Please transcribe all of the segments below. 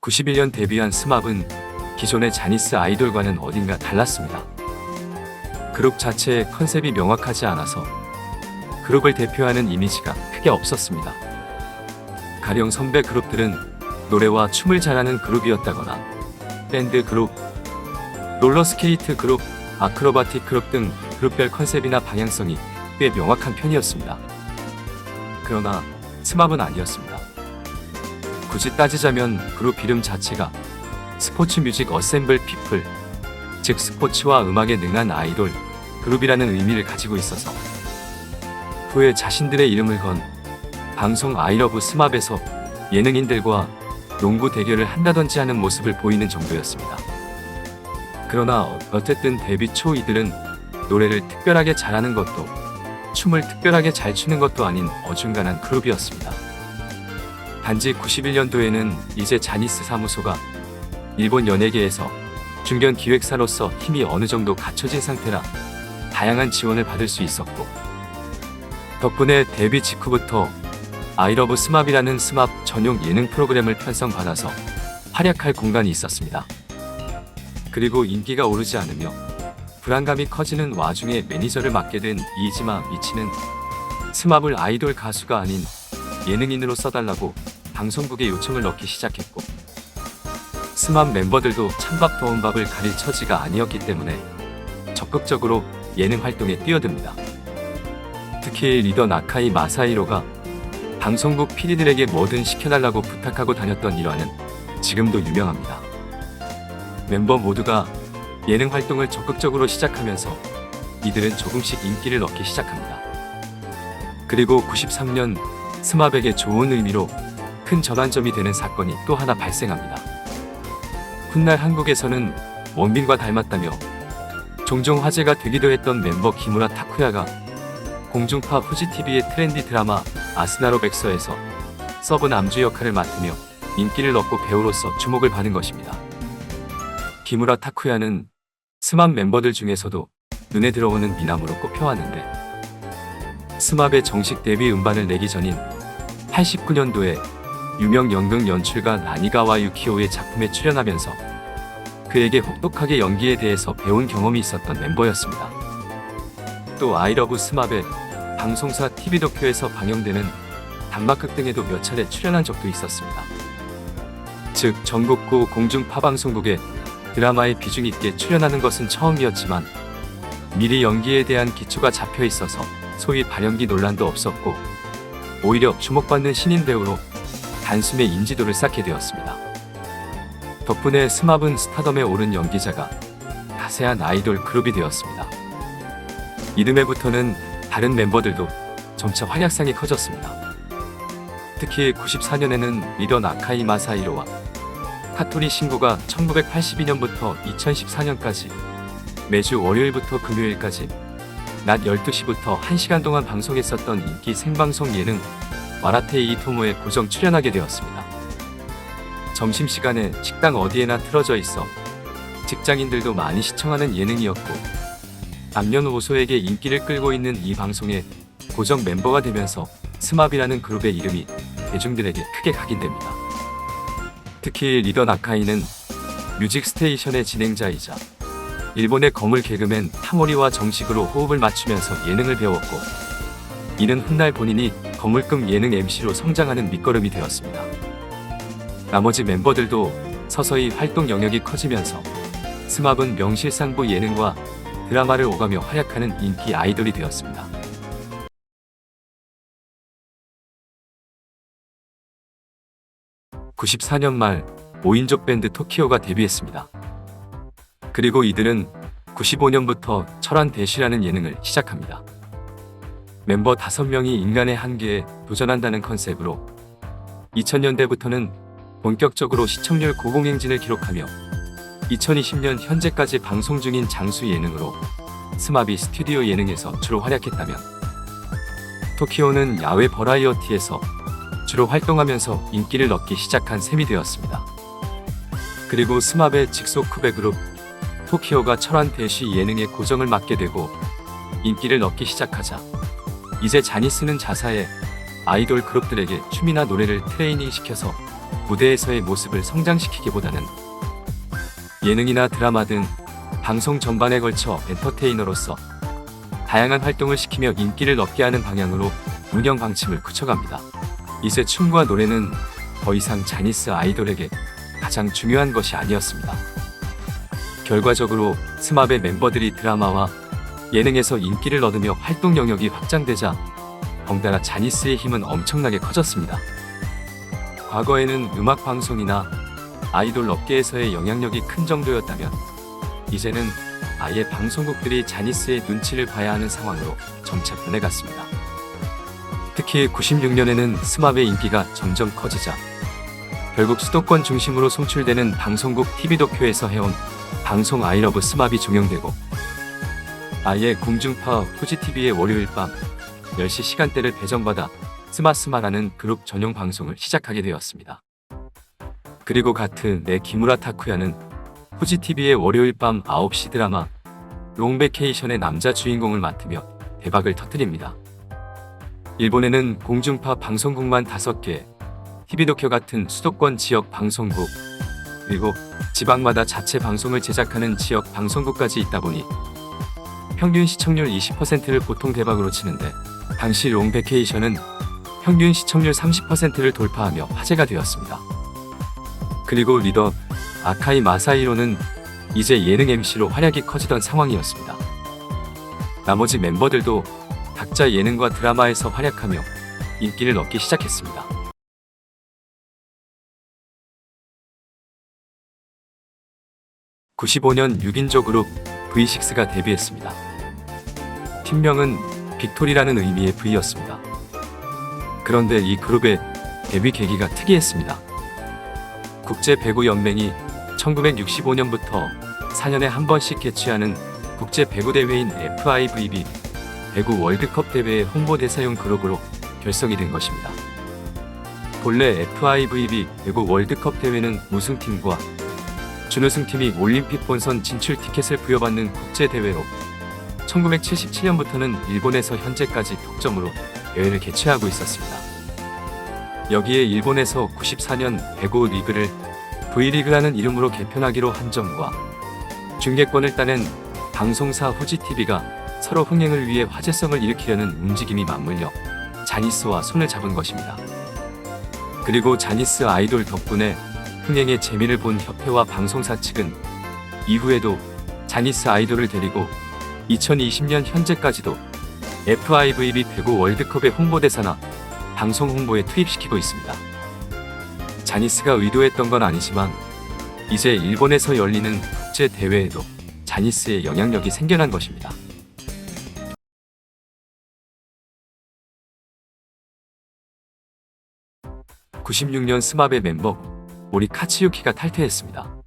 91년 데뷔한 스맙은 기존의 자니스 아이돌과는 어딘가 달랐습니다. 그룹 자체의 컨셉이 명확하지 않아서 그룹을 대표하는 이미지가 크게 없었습니다. 가령 선배 그룹들은 노래와 춤을 잘하는 그룹이었다거나 밴드 그룹, 롤러스케이트 그룹, 아크로바틱 그룹 등 그룹별 컨셉이나 방향성이 꽤 명확한 편이었습니다. 그러나 스맙은 아니었습니다. 굳이 따지자면 그룹 이름 자체가 스포츠 뮤직 어셈블 피플, 즉 스포츠와 음악에 능한 아이돌 그룹이라는 의미를 가지고 있어서 후에 자신들의 이름을 건 방송 아이러브 스맙에서 예능인들과 농구 대결을 한다든지 하는 모습을 보이는 정도였습니다. 그러나 어쨌든 데뷔 초 이들은 노래를 특별하게 잘하는 것도 춤을 특별하게 잘 추는 것도 아닌 어중간한 그룹이었습니다. 단지 91년도에는 이제 자니스 사무소가 일본 연예계에서 중견 기획사로서 힘이 어느 정도 갖춰진 상태라 다양한 지원을 받을 수 있었고, 덕분에 데뷔 직후부터 아이러브 스맙이라는 스맙 전용 예능 프로그램을 편성받아서 활약할 공간이 있었습니다. 그리고 인기가 오르지 않으며 불안감이 커지는 와중에 매니저를 맡게 된 이지마 미치는 스맙을 아이돌 가수가 아닌 예능인으로 써달라고 방송국에 요청을 넣기 시작했고, 스맙 멤버들도 찬밥 더운 밥을 가릴 처지가 아니었기 때문에 적극적으로 예능 활동에 뛰어듭니다. 특히 리더 나카이 마사히로가 방송국 PD들에게 뭐든 시켜달라고 부탁하고 다녔던 일화는 지금도 유명합니다. 멤버 모두가 예능 활동을 적극적으로 시작하면서 이들은 조금씩 인기를 얻기 시작합니다. 그리고 93년 스맙에게 좋은 의미로 큰 전환점이 되는 사건이 또 하나 발생합니다. 훗날 한국에서는 원빈과 닮았다며 종종 화제가 되기도 했던 멤버 기무라 타쿠야가 공중파 후지TV의 트렌디 드라마 아스나로 백서에서 서브 남주 역할을 맡으며 인기를 얻고 배우로서 주목을 받은 것입니다. 기무라 타쿠야는 스맙 멤버들 중에서도 눈에 들어오는 미남으로 꼽혀왔는데, 스맙의 정식 데뷔 음반을 내기 전인 89년도에 유명 연극 연출가 나니가와 유키오의 작품에 출연하면서 그에게 혹독하게 연기에 대해서 배운 경험이 있었던 멤버였습니다. 또 아이러브 스맙의 방송사 TV 도쿄에서 방영되는 단막극 등에도 몇 차례 출연한 적도 있었습니다. 즉 전국구 공중파방송국에 드라마에 비중 있게 출연하는 것은 처음이었지만 미리 연기에 대한 기초가 잡혀 있어서 소위 발연기 논란도 없었고, 오히려 주목받는 신인 배우로 단숨에 인지도를 쌓게 되었습니다. 덕분에 스맙은 스타덤에 오른 연기자가 가세한 아이돌 그룹이 되었습니다. 이듬해부터는 다른 멤버들도 점차 활약상이 커졌습니다. 특히 94년에는 리더 나카이 마사히로와 카토리 신고가 1982년부터 2014년까지 매주 월요일부터 금요일까지 낮 12시부터 1시간 동안 방송했었던 인기 생방송 예능 와라테이 이토모에 고정 출연하게 되었습니다. 점심시간에 식당 어디에나 틀어져 있어 직장인들도 많이 시청하는 예능이었고, 남녀노소에게 인기를 끌고 있는 이 방송에 고정 멤버가 되면서 스맙이라는 그룹의 이름이 대중들에게 크게 각인됩니다. 특히 리더 나카이는 뮤직스테이션의 진행자이자 일본의 거물 개그맨 타모리와 정식으로 호흡을 맞추면서 예능을 배웠고, 이는 훗날 본인이 거물급 예능 MC로 성장하는 밑거름이 되었습니다. 나머지 멤버들도 서서히 활동 영역이 커지면서 스맙은 명실상부 예능과 드라마를 오가며 활약하는 인기 아이돌이 되었습니다. 94년 말 5인조 밴드 토키오가 데뷔했습니다. 그리고 이들은 95년부터 철환 대쉬라는 예능을 시작합니다. 멤버 5명이 인간의 한계에 도전한다는 컨셉으로 2000년대부터는 본격적으로 시청률 고공행진을 기록하며 2020년 현재까지 방송 중인 장수 예능으로 스맙이 스튜디오 예능에서 주로 활약했다면, 토키오는 야외 버라이어티에서 주로 활동하면서 인기를 얻기 시작한 셈이 되었습니다. 그리고 스맙의 직속 후배 그룹 토키오가 철환 대쉬 예능에 고정을 맡게 되고 인기를 얻기 시작하자 이제 자니스는 자사의 아이돌 그룹들에게 춤이나 노래를 트레이닝 시켜서 무대에서의 모습을 성장시키기보다는 예능이나 드라마 등 방송 전반에 걸쳐 엔터테이너로서 다양한 활동을 시키며 인기를 얻게 하는 방향으로 운영 방침을 굳혀갑니다. 이제 춤과 노래는 더 이상 자니스 아이돌에게 가장 중요한 것이 아니었습니다. 결과적으로 스마브의 멤버들이 드라마와 예능에서 인기를 얻으며 활동 영역이 확장되자 덩달아 자니스의 힘은 엄청나게 커졌습니다. 과거에는 음악 방송이나 아이돌 업계에서의 영향력이 큰 정도였다면 이제는 아예 방송국들이 자니스의 눈치를 봐야 하는 상황으로 점차 변해갔습니다. 특히 96년에는 스마브의 인기가 점점 커지자 결국 수도권 중심으로 송출되는 방송국 TV도쿄에서 해온 방송 아이러브 스마브이 종영되고 아예 공중파 후지TV의 월요일 밤 10시 시간대를 배정받아 스마스마라는 그룹 전용 방송을 시작하게 되었습니다. 그리고 같은 해 기무라 타쿠야는 후지TV의 월요일 밤 9시 드라마 롱베케이션의 남자 주인공을 맡으며 대박을 터뜨립니다. 일본에는 공중파 방송국만 5개, TV도쿄 같은 수도권 지역 방송국, 그리고 지방마다 자체 방송을 제작하는 지역 방송국까지 있다 보니 평균 시청률 20%를 보통 대박으로 치는데 당시 롱베케이션은 평균 시청률 30%를 돌파하며 화제가 되었습니다. 그리고 리더 아카이 마사히로는 이제 예능 MC로 활약이 커지던 상황이었습니다. 나머지 멤버들도 각자 예능과 드라마에서 활약하며 인기를 얻기 시작했습니다. 95년 6인조 그룹 V6가 데뷔했습니다. 팀명은 빅토리라는 의미의 V였습니다. 그런데 이 그룹의 데뷔 계기가 특이했습니다. 국제배구연맹이 1965년부터 4년에 한 번씩 개최하는 국제배구대회인 FIVB 배구 월드컵 대회의 홍보대사용 그룹으로 결성이 된 것입니다. 본래 FIVB 배구 월드컵 대회는 우승팀과 준우승팀이 올림픽 본선 진출 티켓을 부여받는 국제대회로 1977년부터는 일본에서 현재까지 독점으로 대회를 개최하고 있었습니다. 여기에 일본에서 94년 배구 리그를 V리그라는 이름으로 개편하기로 한 점과 중계권을 따낸 방송사 후지TV가 서로 흥행을 위해 화제성을 일으키려는 움직임이 맞물려 자니스와 손을 잡은 것입니다. 그리고 자니스 아이돌 덕분에 흥행의 재미를 본 협회와 방송사 측은 이후에도 자니스 아이돌을 데리고 2020년 현재까지도 FIVB 배구 월드컵의 홍보대사나 방송 홍보에 투입시키고 있습니다. 자니스가 의도했던 건 아니지만 이제 일본에서 열리는 국제 대회에도 자니스의 영향력이 생겨난 것입니다. (96년) 스마브의 멤버 모리 카츠유키가 탈퇴했습니다.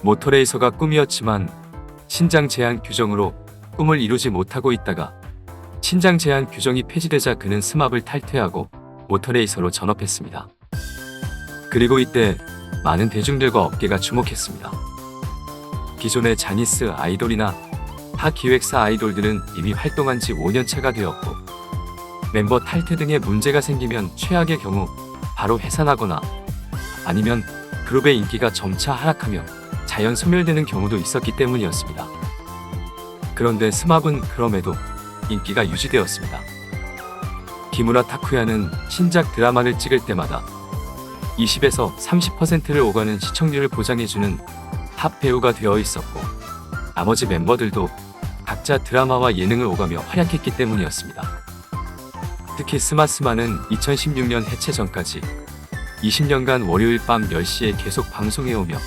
모터레이서가 꿈이었지만 신장 제한 규정으로 꿈을 이루지 못하고 있다가 신장 제한 규정이 폐지되자 그는 스마브를 탈퇴하고 모터레이서로 전업했습니다. 그리고 이때 많은 대중들과 업계가 주목했습니다. 기존의 자니스 아이돌이나 타 기획사 아이돌들은 이미 활동한 지 5년차가 되었고 멤버 탈퇴 등의 문제가 생기면 최악의 경우 바로 해산하거나 아니면 그룹의 인기가 점차 하락하며 자연 소멸되는 경우도 있었기 때문이었습니다. 그런데 스마브는 그럼에도 인기가 유지되었습니다. 기무라 타쿠야는 신작 드라마를 찍을 때마다 20에서 30%를 오가는 시청률을 보장해주는 탑 배우가 되어 있었고 나머지 멤버들도 각자 드라마와 예능을 오가며 활약했기 때문이었습니다. 특히 스마스마는 2016년 해체 전까지 20년간 월요일 밤 10시에 계속 방송해오며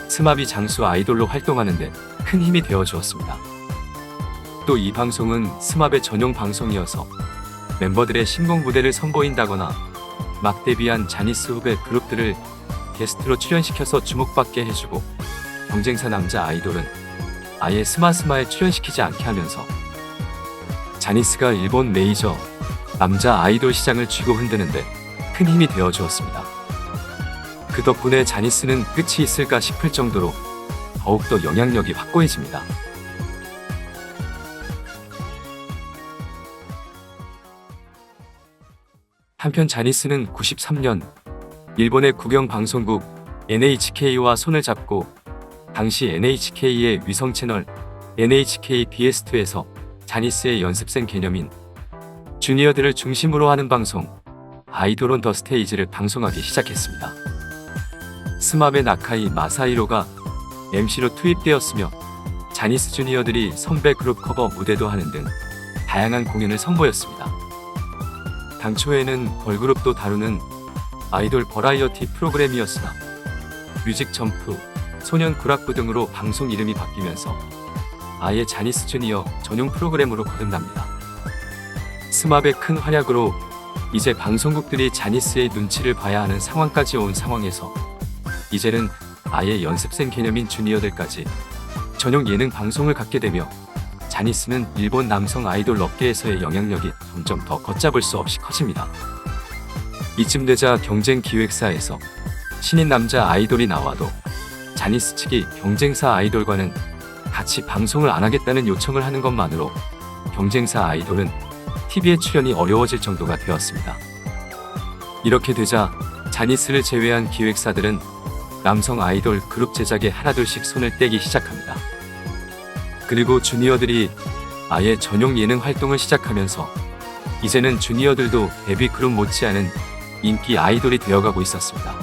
스마비 장수 아이돌로 활동하는데 큰 힘이 되어주었습니다. 또 이 방송은 스마브의 전용 방송이어서 멤버들의 신곡 무대를 선보인다거나 막 데뷔한 자니스 후배 그룹들을 게스트로 출연시켜서 주목받게 해주고 경쟁사 남자 아이돌은 아예 스마스마에 출연시키지 않게 하면서 자니스가 일본 메이저 남자 아이돌 시장을 쥐고 흔드는데 큰 힘이 되어주었습니다. 그 덕분에 자니스는 끝이 있을까 싶을 정도로 더욱더 영향력이 확고해집니다. 한편 자니스는 93년 일본의 국영 방송국 NHK와 손을 잡고 당시 NHK의 위성 채널 NHK BS2에서 자니스의 연습생 개념인 주니어들을 중심으로 하는 방송 아이돌 온 더 스테이지를 방송하기 시작했습니다. 스마베 나카이 마사히로가 MC로 투입되었으며 자니스 주니어들이 선배 그룹 커버 무대도 하는 등 다양한 공연을 선보였습니다. 당초에는 걸그룹도 다루는 아이돌 버라이어티 프로그램이었으나 뮤직 점프, 소년 구락부 등으로 방송 이름이 바뀌면서 아예 자니스 주니어 전용 프로그램으로 거듭납니다. 스마베 큰 활약으로 이제 방송국들이 자니스의 눈치를 봐야 하는 상황까지 온 상황에서 이제는 아예 연습생 개념인 주니어들까지 전용 예능 방송을 갖게 되며 자니스는 일본 남성 아이돌 업계에서의 영향력이 점점 더 걷잡을 수 없이 커집니다. 이쯤 되자 경쟁 기획사에서 신인 남자 아이돌이 나와도 자니스 측이 경쟁사 아이돌과는 같이 방송을 안 하겠다는 요청을 하는 것만으로 경쟁사 아이돌은 TV에 출연이 어려워질 정도가 되었습니다. 이렇게 되자 자니스를 제외한 기획사들은 남성 아이돌 그룹 제작에 하나둘씩 손을 떼기 시작합니다. 그리고 주니어들이 아예 전용 예능 활동을 시작하면서 이제는 주니어들도 데뷔 그룹 못지않은 인기 아이돌이 되어가고 있었습니다.